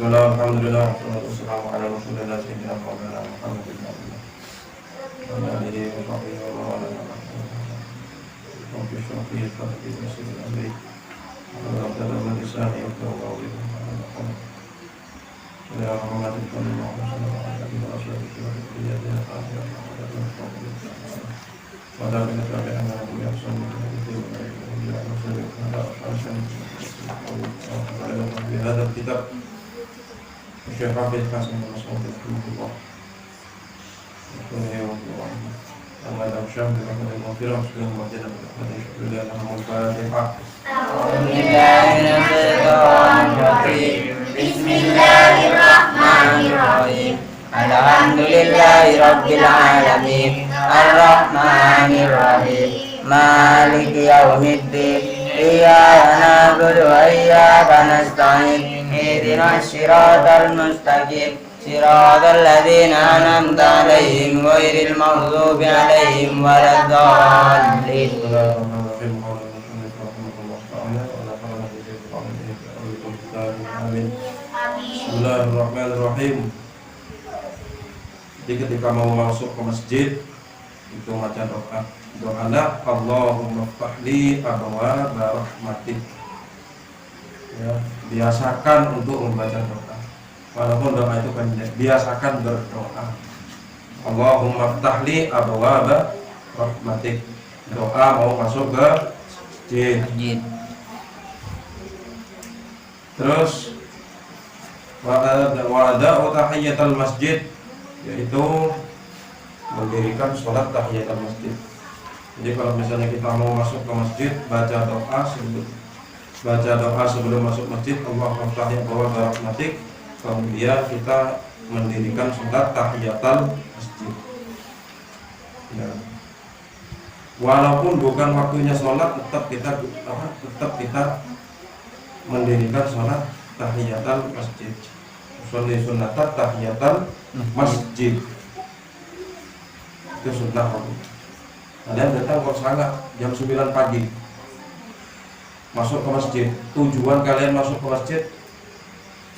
Bismillah, alhamdulillah, wassalamu ala rasulillah sayyidina Muhammad bin Abdullah wa ala alihi wa sahbihi wa man wala. Rabbi shrah li sadri wa yassir li amri wahlul 'uqdatam min lisani yafqahu qawli. Ya Muhammad sallallahu alaihi wa sallam wa ala alihi wa hadal kitab Syekh Hafiz Hasan Mas'ud rahimahullah. Allah syam bi rahmatil maghfirah wa majdan bi al-Fatihah. Bismillahirrahmanirrahim. Alhamdulillahirabbil alamin. Arrahmanirrahim. Maliki yaumiddin. Iyyaka na'budu wa iyyaka nasta'in. Ihdinas siratal mustaqim. Siratal ladzina an'amta 'alaihim ghairil maghdubi 'alaihim waladdallin. Bismillahirrahmanirrahim. Jadi ketika mau masuk ke masjid itu baca doa. Doalah Allahumma ftahli abwaaba rahmatik. Ya, biasakan untuk membaca doa. Walaupun doa itu pendek, biasakan berdoa. Allahumma ftahli abwaaba rahmatik. Doa mau masuk ke masjid. Terus wa'ada'u tahiyyatal masjid, yaitu mendirikan sholat tahiyatul masjid. Jadi kalau misalnya kita mau masuk ke masjid, baca doa sebelum masuk masjid, Allahumma ftahli abwaaba rahmatik. Kemudian kita mendirikan sholat tahiyatul masjid. Ya. Walaupun bukan waktunya sholat, tetap kita mendirikan sholat tahiyatul masjid. Sholli sunnatat tahiyatul masjid. Itu sunnah. Kalian datang kok sangat jam 9 pagi masuk ke masjid. Tujuan kalian masuk ke masjid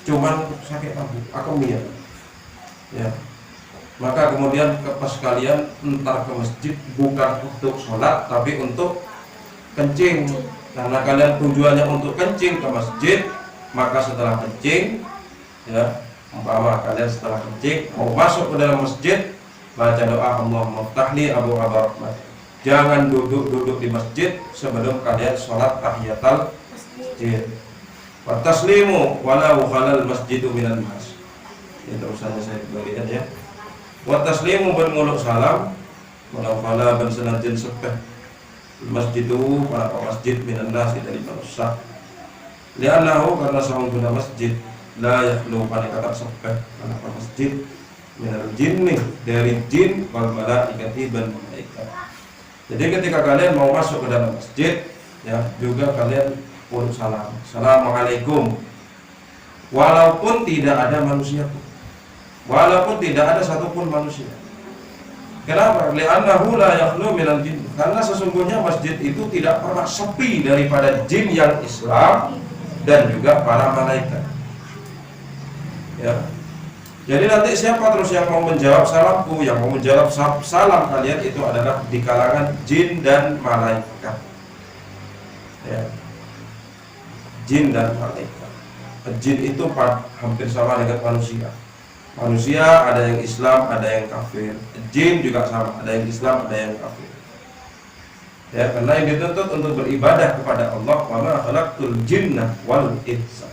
cuman sakit akumia. Ya. Maka kemudian pas kalian entar ke masjid bukan untuk sholat tapi untuk kencing. Karena kalian tujuannya untuk kencing ke masjid, maka setelah kencing, ya, umpama kalian setelah kencing mau masuk ke dalam masjid, baca doa Allahumma ftahli abwaaba rahmatik. Jangan duduk di masjid sebelum kalian sholat tahiyatul masjid. Wa taslimu walau khalal masjidu minan nas. Ini terusannya saya berikan ya. Wa taslimu bermuluk salam walau khala ban senajan sepeh masjidu para masjid minan nas dari manusia. Li'annahu karena sahunguna masjid la yakhlu pada kata sepeh karena masjid minal jinni dari jin wal malaikati dan malaikat. Jadi ketika kalian mau masuk ke dalam masjid, ya juga kalian uluk salam. Assalamualaikum. Walaupun tidak ada manusia pun. Walaupun tidak ada satupun manusia. Kenapa? Li'annahu la yakhlu minal jin. Karena sesungguhnya masjid itu tidak pernah sepi daripada jin yang Islam dan juga para malaikat. Ya. Jadi nanti siapa terus yang mau menjawab salamku, yang mau menjawab salam kalian itu adalah di kalangan jin dan malaikat. Ya. Jin dan malaikat. Jin itu hampir sama dengan manusia. Manusia ada yang Islam, ada yang kafir. Jin juga sama, ada yang Islam, ada yang kafir. Ya, karena yang dituntut untuk beribadah kepada Allah, wa ma khalaqtul jinna wal insa.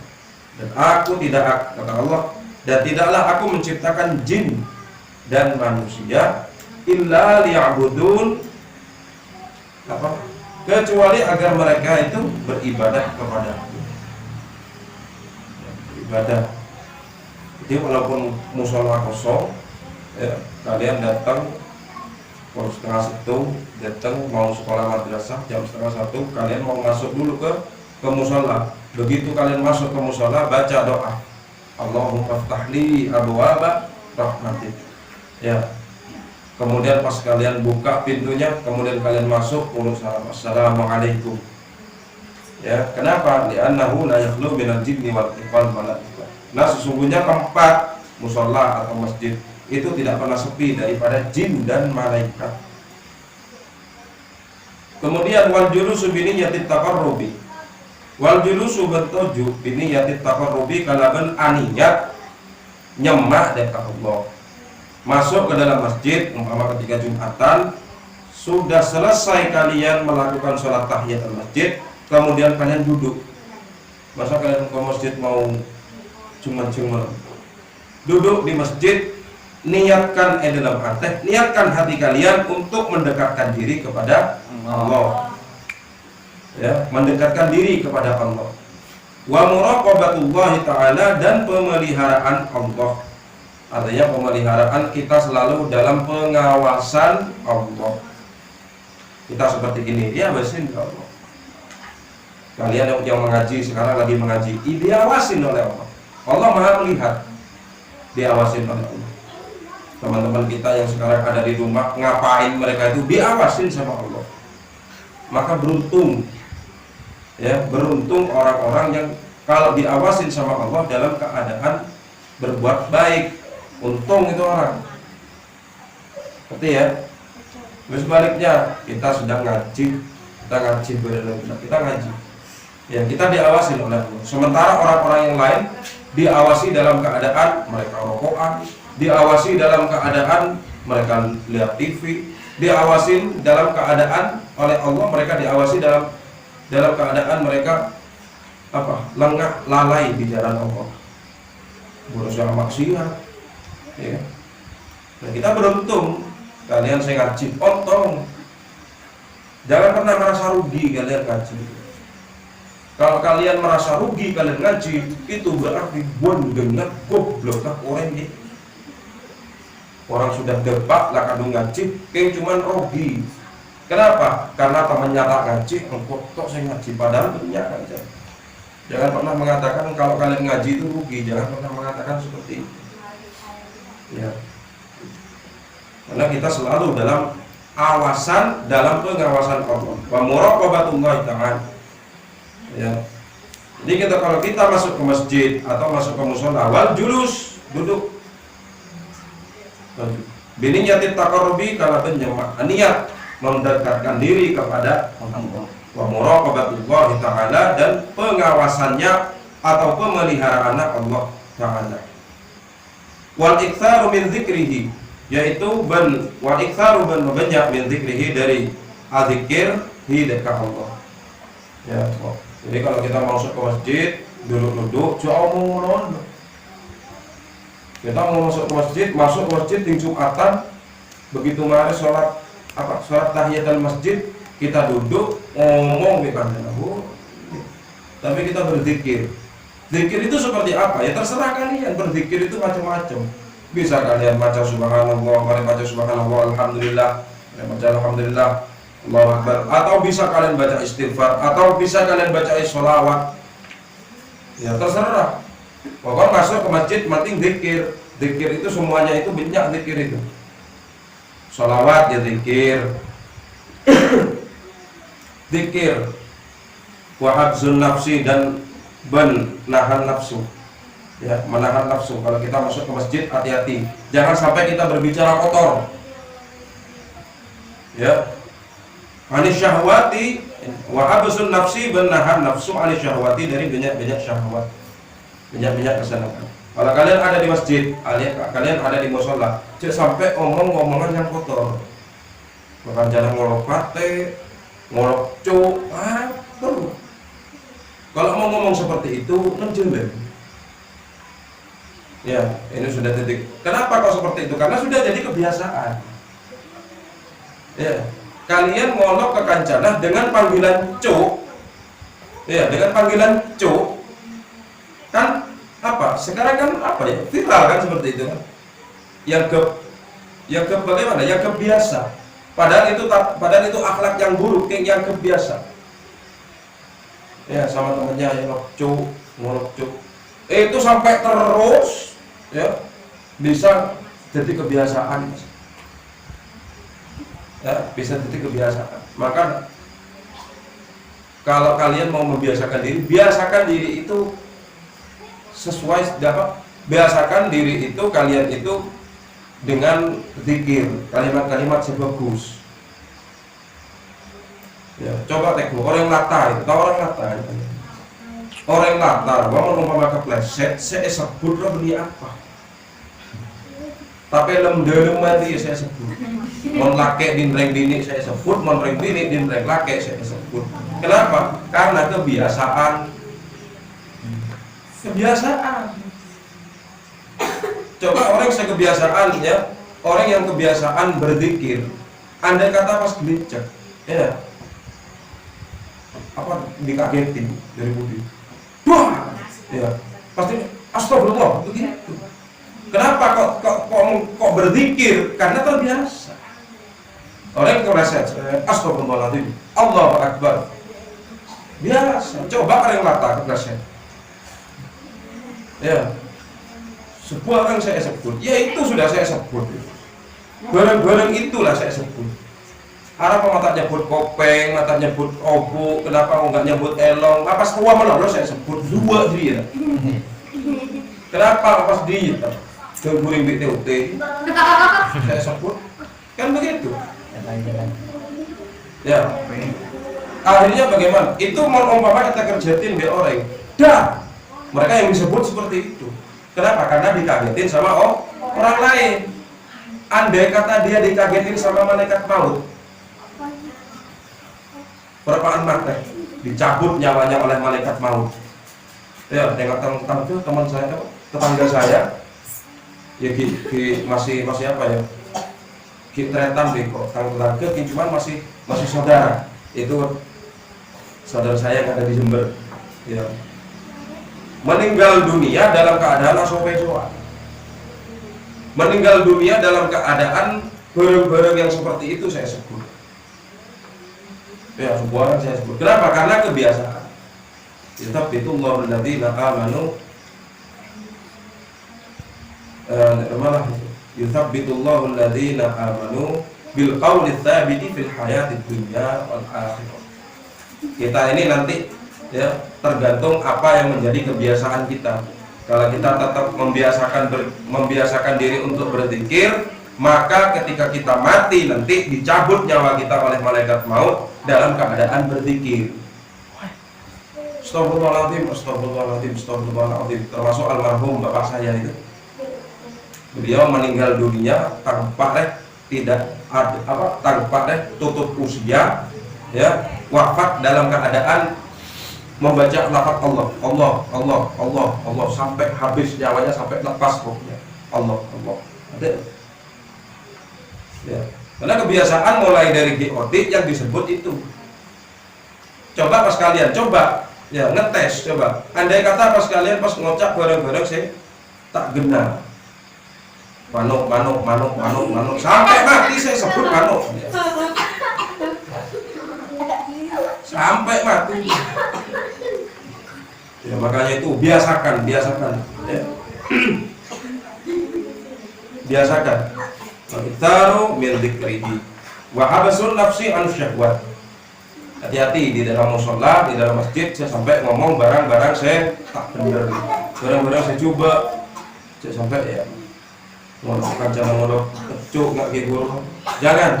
Dan aku tidak, kata Allah, dan tidaklah aku menciptakan jin dan manusia illa liya'budun, kecuali agar mereka itu beribadah kepada aku. Beribadah. Jadi walaupun musola kosong, ya, kalian datang jam 6:30 datang mau sekolah madrasah jam 6:30, kalian mau masuk dulu ke musola. Begitu kalian masuk ke musola, baca doa Allahumma ftahli abwaaba rahmatik. Ya. Kemudian pas kalian buka pintunya, kemudian kalian masuk, uluk salam, assalamualaikum. Ya, kenapa? Li'annahu la yakhlu minal jinni wal malaikah. Nah, sesungguhnya tempat musola atau masjid itu tidak pernah sepi daripada jin dan malaikat. Kemudian wal julusu bi niyyatit taqarrubi. Wal julusu bertuju bi niyyatit taqarrubi kalaban aniyat nyemak dekat Allah. Masuk ke dalam masjid umpama ketika Jumatan, sudah selesai kalian melakukan sholat tahiyatul masjid, kemudian kalian duduk. Masa kalian ke masjid mau cuma-cuma duduk di masjid, niatkan dalam hati, niatkan hati kalian untuk mendekatkan diri kepada Allah. Ya, mendekatkan diri kepada Allah. Wa muraqabatullahi ta'ala, dan pemeliharaan Allah. Artinya pemeliharaan kita selalu dalam pengawasan Allah. Kita seperti ini, dia awasin Allah. Kalian yang mengaji sekarang lagi mengaji, diawasin oleh Allah. Allah Maha melihat, diawasin oleh Allah. Teman-teman kita yang sekarang ada di rumah, ngapain mereka itu diawasin sama Allah. Maka beruntung, ya, beruntung orang-orang yang kalau diawasin sama Allah dalam keadaan berbuat baik. Untung itu orang. Seperti ya. Terus sebaliknya, kita sedang ngaji, kita ngaji. Ya, kita diawasi oleh Allah. Sementara orang-orang yang lain diawasi dalam keadaan mereka rokokan, diawasi dalam keadaan mereka lihat TV, diawasi dalam keadaan oleh Allah, mereka diawasi dalam keadaan mereka lengah lalai di jalan Allah, berusaha maksiat. Ya. Nah, kita beruntung, kalian saya ngaji, untung. Jangan pernah merasa rugi kalian ngaji. Kalau kalian merasa rugi kalian ngaji, itu berarti dengar goblok orang ini. Orang sudah debak lah kadung ngaji, kayak cuman rugi. Kenapa? Karena temannya tak ngaji, engkau tok saya ngaji, padahal dunia aja. Jangan pernah mengatakan kalau kalian ngaji itu rugi, jangan pernah mengatakan seperti itu. Ya. Karena kita selalu dalam awasan, dalam pengawasan Allah. Wa muraqabatullahi ta'ala. Ya. Jadi kalau kita masuk ke masjid atau masuk ke mushola, wal julus, duduk. Bini nyatit taqarrubi, kalau penyemak niat mendekatkan diri kepada Allah. Wa muraqabatullahi ta'ala, dan pengawasannya atau pemeliharaan Allah ta'ala. Wal iktsaru min dzikrihi, yaitu wal iktsaru banyak min dzikrihi, dari adzikir dekat Allah. Ya, jadi kalau kita masuk ke masjid, duduk-duduk, jauh. Kita mau masuk ke masjid di Jumatan, begitu mari sholat tahiyatul masjid, kita duduk ngomong tapi kita berzikir. Zikir itu seperti apa? Ya terserah kalian, berzikir itu macam-macam. Bisa kalian baca subhanallah, kalian baca subhanallah, alhamdulillah, kalian baca alhamdulillah, Allahu Akbar, atau bisa kalian baca istighfar, atau bisa kalian baca sholawat. Ya terserah. Pokoknya masuk ke masjid penting zikir. Zikir itu semuanya itu banyak zikir itu. Sholawat ya zikir. Zikir wa habzun nafsi, dan menahan nafsu. Ya, menahan nafsu. Kalau kita masuk ke masjid, hati-hati. Jangan sampai kita berbicara kotor. Ya. Anis syahwati wa habzun nafsi, menahan nafsu anis syahwati, dari banyak syahwat. Banyak kesenangan. Kalau kalian ada di masjid, kalian ada di mushola, jangan sampai omong-omongan yang kotor. Bahkan jangan ngolok pate, ngolok cuk, tuh. Kalau mau ngomong seperti itu, menjelek. Ya, ini sudah titik. Kenapa kok seperti itu? Karena sudah jadi kebiasaan. Ya, kalian ngolok ke kancanah dengan panggilan cuk. Ya, dengan panggilan cuk. Kan apa? Sekarang kan apa ya? Viral kan seperti itu kan? Yang bagaimana? Yang kebiasa. Padahal itu akhlak yang buruk, yang kebiasa. Ya, sama temennya yang ngolok cuk. Itu sampai terus, ya, bisa jadi kebiasaan. Ya, bisa jadi kebiasaan. Maka kalau kalian mau membiasakan diri, biasakan diri itu sesuai apa? Biasakan diri itu kalian itu dengan zikir, kalimat-kalimat sebagus. Ya, coba tengok orang latar itu, tahu orang latar itu? Orang latar, mau umpama kepleset, saya sebut lo beli apa? Tapi lem mati saya sebut. Mon lake dinreng bini saya sebut, mon reng bini dinreng lake saya sebut. Kenapa? Karena kebiasaan. Kebiasaan. Coba orang yang kebiasaan ya, orang yang kebiasaan berzikir, andai kata pas gelicek, ya, apa dikagetin dari budi, wah, ya, pasti astagfirullah begitu. Kenapa kok berzikir? Karena terbiasa. Orang yang kebiasaan, astagfirullahaladzim, Allahu Akbar, biasa. Coba orang lata kebiasaan, ya. Sebuah orang saya sebut, ya itu sudah saya sebut. Barang-barang itulah saya sebut. Arab mata nyebut kopeng, mata nyebut obu, kenapa enggak nyebut elong? Apa semua menolong saya sebut dua dia. Kenapa pas dia? Keguring BTUT, saya sebut, kan begitu. Ya. Akhirnya bagaimana? Itu mau umpama kita kerjain be orang. Dah, mereka yang disebut seperti itu. Kenapa? Karena dikagetin sama orang lain. Andai kata dia dikagetin sama malaikat maut, perapaan mati, dicabut nyawanya oleh malaikat maut. Ya, tengok tentang itu teman saya, tetangga saya, ya masih apa ya? Kitretan deh kok, tetangga, cuman masih saudara. Itu saudara saya yang ada di Jember. Ya. Meninggal dunia dalam keadaan asopesoa. Meninggal dunia dalam keadaan barang-barang yang seperti itu saya sebut. Ya, sebuah saya sebut. Kenapa? Karena kebiasaan. Tetap itu Allahul ladzina amanu malah yuthabbitullahu alladzina amanu bil qawli tsabiti fil hayatid dunya wal akhirah. Kita ini nanti ya tergantung apa yang menjadi kebiasaan kita. Kalau kita tetap membiasakan diri untuk berzikir, maka ketika kita mati nanti dicabut nyawa kita oleh malaikat maut dalam keadaan berzikir. Astagfirullahaladzim, astagfirullahaladzim, astagfirullahaladzim. Termasuk almarhum bapak saya itu, beliau meninggal dunia tanpa tutup usia, ya, wafat dalam keadaan membaca lafaz Allah sampai habis nyawanya, sampai lepas rohnya. Allah. Ada. Ya. Karena kebiasaan mulai dari GOT yang disebut itu. Coba pas kalian ya ngetes coba. Andai kata pas kalian pas ngocak bareng-bareng saya tak genah. Manuk sampai mati saya sebut manuk. Ya. Sampai mati. Ya, makanya itu biasakan ya. Biasakan Iktaru min dzikrihi wa habasun nafsi an syahwat. Hati-hati di dalam mushola, di dalam masjid. Saya sampai ngomong barang-barang saya tak benar. Barang-barang saya coba, saya sampai ya ngodok kancana, ngodok kecuk nggak gitu. Jangan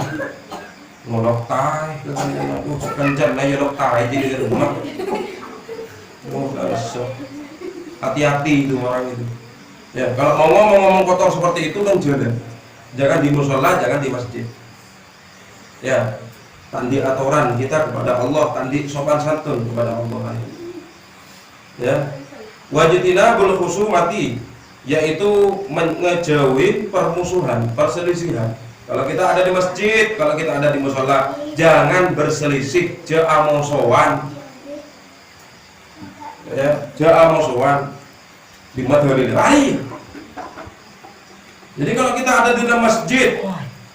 ngodok tai, kencang aja ngodok tai di rumah. Hati-hati itu orang itu. Ya, kalau mau ngomong kotor seperti itu kan jangan di musola, jangan di masjid. Ya, tandi aturan kita kepada Allah, tandi sopan santun kepada Allah. Ya, wajibina khusumati, yaitu ngejauhin permusuhan, perselisihan. Kalau kita ada di masjid, kalau kita ada di musola, jangan berselisih, ja'amosowan. Ya, ja'amosowan di madhari lain. Jadi kalau kita ada di dalam masjid,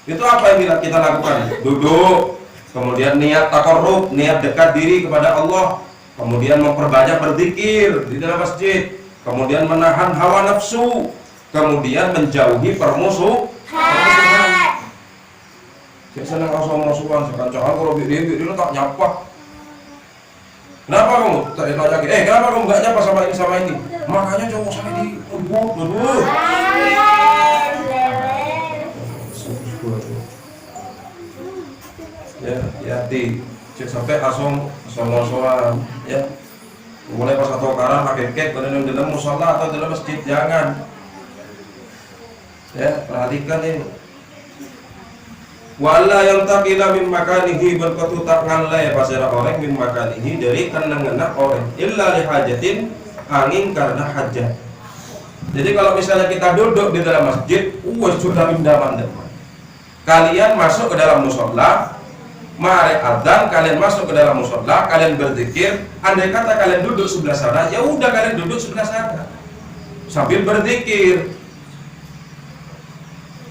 itu apa yang kita lakukan? Duduk, kemudian niat taqarrub, niat dekat diri kepada Allah, kemudian memperbanyak berzikir di dalam masjid, kemudian menahan hawa nafsu, kemudian menjauhi permusuhan. Saya senang musuhan, sekarang kalau bikin tak nyapa. Kenapa kamu? Tak tanya lagi. Kenapa kamu nggak nyapa sama ini? Makanya cowok saya dikebut dulu. Ya, hati. Cek sampai asong soal ya. Mulai pas atau karang pakai kek dalam musola atau dalam masjid jangan. Ya, perhatikan ini. Wala yang tabila min makanihi berkatu tak ngalai pasira orang min makanihi dari kenangan orang illa lihajatin angin karena hajat. Jadi kalau misalnya kita duduk di dalam masjid, sudah pindah mandek. Kalian masuk ke dalam musola, mari adzan, kalian masuk ke dalam musola, kalian berzikir. Andai kata kalian duduk sebelah sana, ya udah kalian duduk sebelah sana sambil berzikir.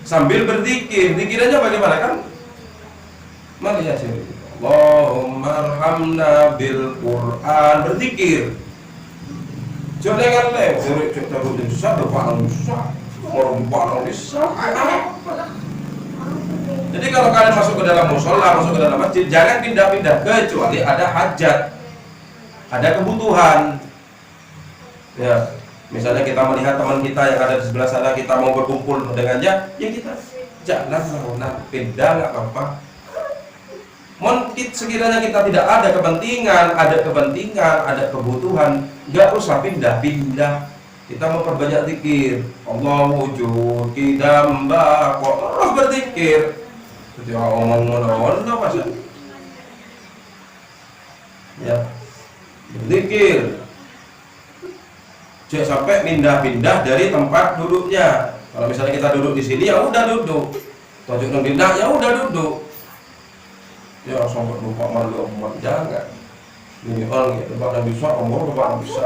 Sambil berzikir, dikiranya bagaimana kan? Mari ya sini. Allahumma arhamna bil Quran, berzikir. Jangan leh, cerita rutin susah, berpalang susah, orang susah. Jadi kalau kalian masuk ke dalam musola, masuk ke dalam masjid, jangan pindah-pindah kecuali ada hajat, ada kebutuhan. Ya. Misalnya kita melihat teman kita yang ada di sebelah sana, kita mau berkumpul dengannya, ya kita jangan pindah, nggak apa-apa. Sekiranya kita tidak ada kepentingan, ada kebutuhan, nggak usah pindah-pindah. Kita memperbanyak zikir. Allah wujud, kidamba, kok terus berzikir. Jadi omong-omong masa. Ya, berzikir. Jangan sampai pindah-pindah dari tempat duduknya. Kalau misalnya kita duduk di sini, ya udah duduk. Tajuk nang pindah, ya udah duduk. Ya sampai lupa malu amat jangan. Ini orang ya tempat yang bisa, omong tempat yang bisa.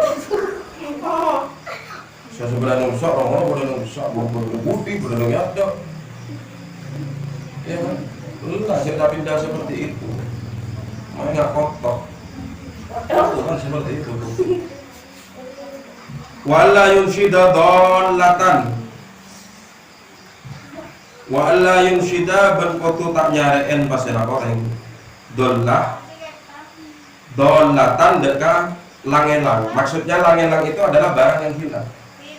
Saya sebelah yang bisa, omong yang bisa, boleh budi, boleh ada. Ya kan? Lelah cerita pindah seperti itu. Makanya kotor. Itu kan seperti itu. Wala yunshida dallatan wala yunshida berkotu tak nyareen pasira koreng dollatan deka langelang. Maksudnya langelang itu adalah barang yang hilang.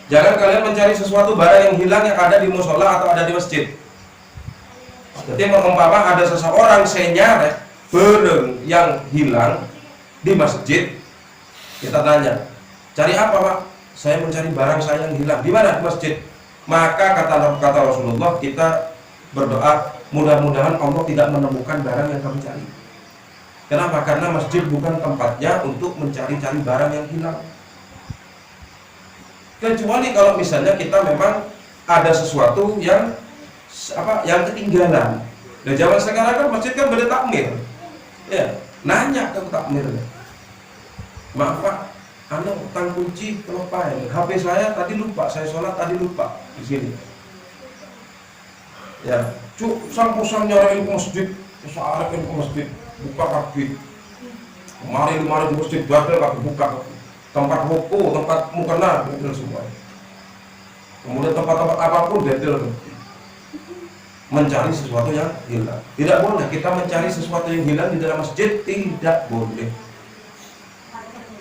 Jangan kalian mencari sesuatu barang yang hilang yang ada di musola atau ada di masjid. Jadi mengumpama ada seseorang senyare barang yang hilang di masjid, kita tanya, cari apa Pak? Saya mencari barang saya yang hilang. Di mana? Di masjid. Maka kata Rasulullah, kita berdoa, mudah-mudahan Allah tidak menemukan barang yang kami cari. Kenapa? Karena masjid bukan tempatnya untuk mencari-cari barang yang hilang. Kecuali kalau misalnya kita memang ada sesuatu yang ketinggalan. Nah, zaman sekarang kan masjid kan beda takmir. Ya, nanya ke takmirnya. Maaf Pak, Anda utang kunci kelupain. HP saya tadi lupa, saya sholat tadi lupa di sini. Ya, sang nyarain ke masjid, searahin ke masjid, buka kaki. Mari di masjid, badal kaki buka. Tempat ruku, tempat mukena, betul semua. Kemudian tempat-tempat apapun betul. Mencari sesuatu yang hilang. Tidak boleh kita mencari sesuatu yang hilang di dalam masjid, tidak boleh.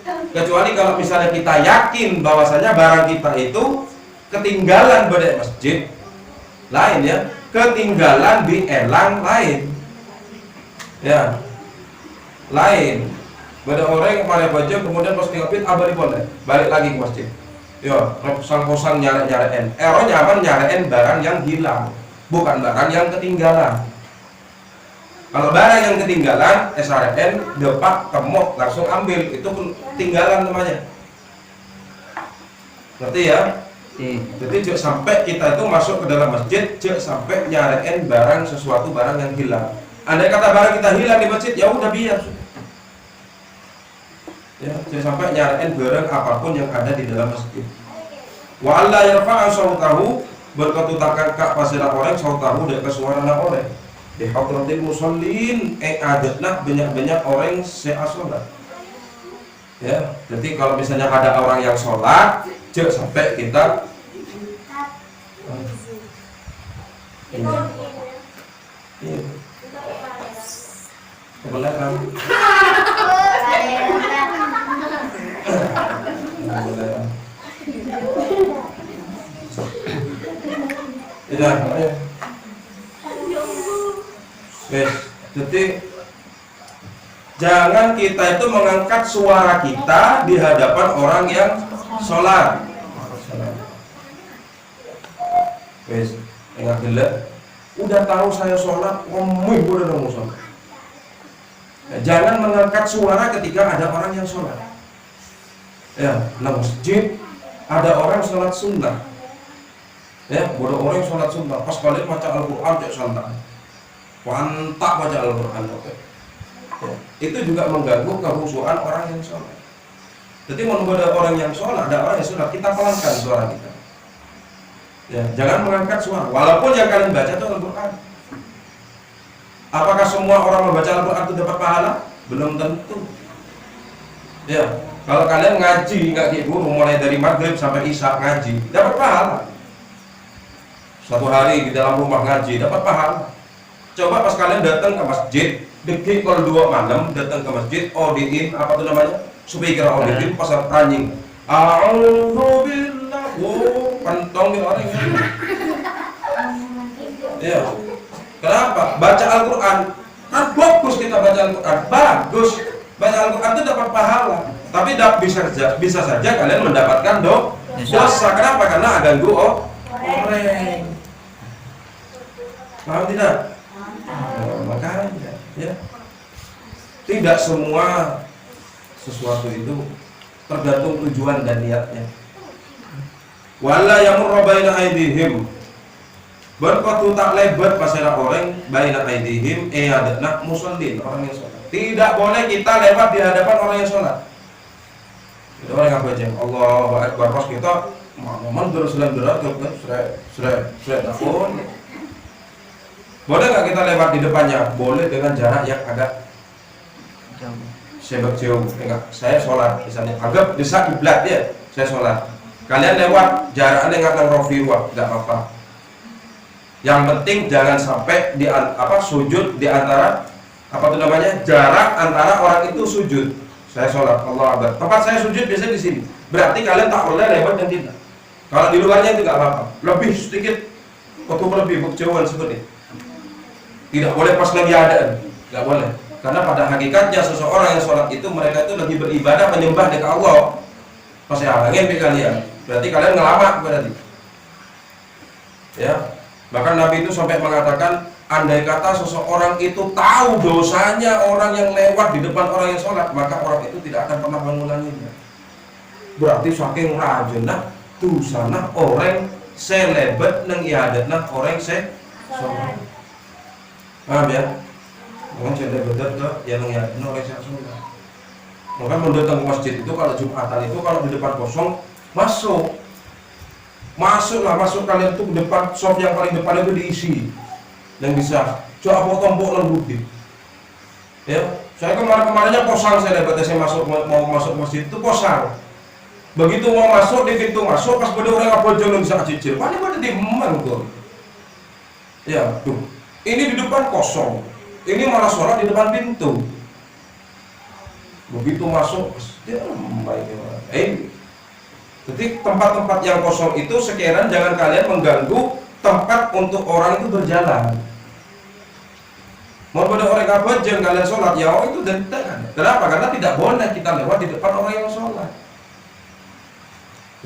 Kecuali kalau misalnya kita yakin bahwasanya barang kita itu ketinggalan pada masjid lain ya, ketinggalan di elang lain ya, lain pada orang yang pakai baju kemudian pas ngapit abadi boleh balik lagi ke masjid ya, kosong nyarain nyaman nyarain barang yang hilang, bukan barang yang ketinggalan. Kalau barang yang ketinggalan, SRN, depak, temok, langsung ambil. Itu pun ketinggalan namanya. Ngerti ya? Jadi jangan sampai kita itu masuk ke dalam masjid, jangan sampai nyariin sesuatu barang yang hilang. Andai kata barang kita hilang di masjid, ya udah biar. Ya, jangan sampai nyariin barang apapun yang ada di dalam masjid. Wa alla yarfa'a sautahu berkatutakan kak pasira orang sautahu dari suara orang. Di hadratil musallin adatlah banyak-banyak orang sholat. Ya, jadi kalau misalnya ada orang yang sholat, jangan sampai kita kebenaran. Ya, jadi jangan kita itu mengangkat suara kita di hadapan orang yang sholat. Wes, enggak gelap. Udah tahu saya sholat, ngomong udah mau sholat. Jangan mengangkat suara ketika ada orang yang sholat. Ya, di masjid ada orang sholat sunnah. Ya, ada orang yang sholat sunnah. Pas kalian baca Al-Quran, cek santai. Pantak baca Al-Quran, oke. Ya, itu juga mengganggu kehusuan orang yang sholat. Jadi menunggu ada orang yang sholat, ada orang yang sholat, kita pelankan suara kita. Ya, jangan mengangkat suara. Walaupun yang kalian baca itu Al-Quran. Apakah semua orang membaca Al-Quran itu dapat pahala? Belum tentu. Ya, kalau kalian ngaji nggak kayak guru, mulai dari maghrib sampai isya ngaji, dapat pahala. Satu hari di dalam rumah ngaji dapat pahala. Coba pas kalian datang ke masjid, dekik kalau 2 malam datang ke masjid, audiin apa tuh namanya? Speaker audiin pasal anjing. A'udzubillah. Oh, pentong nih orang ini. Ya. Kenapa? Baca Al-Quran. Kan bagus kita baca Al-Quran. Bagus. Baca Al-Quran itu dapat pahala. Tapi bisa saja kalian mendapatkan dosa. Kenapa? Karena ganggu orang. Paham tidak? Makanya ya. Tidak semua sesuatu itu tergantung tujuan dan niatnya. Wala yamurra baina aydihim. Berkatu tak lebat pasera orang baina aydihim adatna musallin, orang yang sholat. Tidak boleh kita lewat di hadapan orang yang sholat. Itu orang yang baca Allahu Akbar pas kita mundur selang berat seret tahun. Boleh nggak kita lewat di depannya? Boleh dengan jarak yang agak jauh. Enggak, saya sholat misalnya agak desak kiblat ya, saya sholat. Kalian lewat jaraknya nggak ngerofiwa, nggak apa-apa. Yang penting jangan sampai di sujud di antara jarak antara orang itu sujud. Saya sholat Allah Akbar. Tempat saya sujud biasanya di sini. Berarti kalian tak boleh lewat dan tidak. Kalau di luarnya itu nggak apa-apa. Lebih sedikit, waktu lebih jauhan seperti ini. Tidak boleh pas lagi ada, nggak boleh. Karena pada hakikatnya seseorang yang sholat itu mereka itu lagi beribadah menyembah dekat Allah. Pas saya halangin kalian, berarti kalian ngelama berarti. Ya, bahkan Nabi itu sampai mengatakan, andai kata seseorang itu tahu dosanya orang yang lewat di depan orang yang sholat, maka orang itu tidak akan pernah mengulanginya. Berarti saking rajinah, dosana orang selebet neng iadatna orang sholat. Paham ya? Jangan saya betul ke yang oleh saya sholat. Maka mendatang ke masjid itu kalau Jumatan itu kalau di depan kosong masuk kalian tuh ke depan soft yang paling depan itu diisi yang bisa coba tombok lembut. Ya, saya kemarinnya kosong saya dapat saya mau masuk masjid itu kosong. Begitu mau masuk di pintu masuk pas pada orang apa jalan bisa cicil, paling pada dimang tuh. Ya, tuh. Ini di depan kosong, ini malah sholat di depan pintu. Begitu masuk, dia jadi tempat-tempat yang kosong itu sekiranya jangan kalian mengganggu tempat untuk orang itu berjalan. Mau pada orang apa jangan kalian sholat, ya itu dan kenapa? Karena tidak boleh kita lewat di depan orang yang sholat.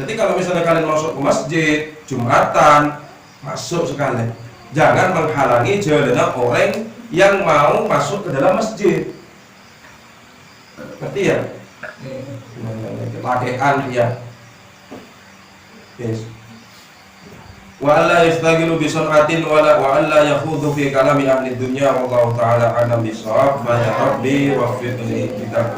Jadi kalau misalnya kalian masuk ke masjid Jumatan, masuk sekalian. Jangan menghalangi jalan orang yang mau masuk ke dalam masjid. Ngerti ya? Lakean ya. Yes. Wa alla yastagilu bi sun'atin wa alla yakhudhu fi kalami ahli dunya wallahu ta'ala a'lam bissawab. Ya Rabbi waffiqni kita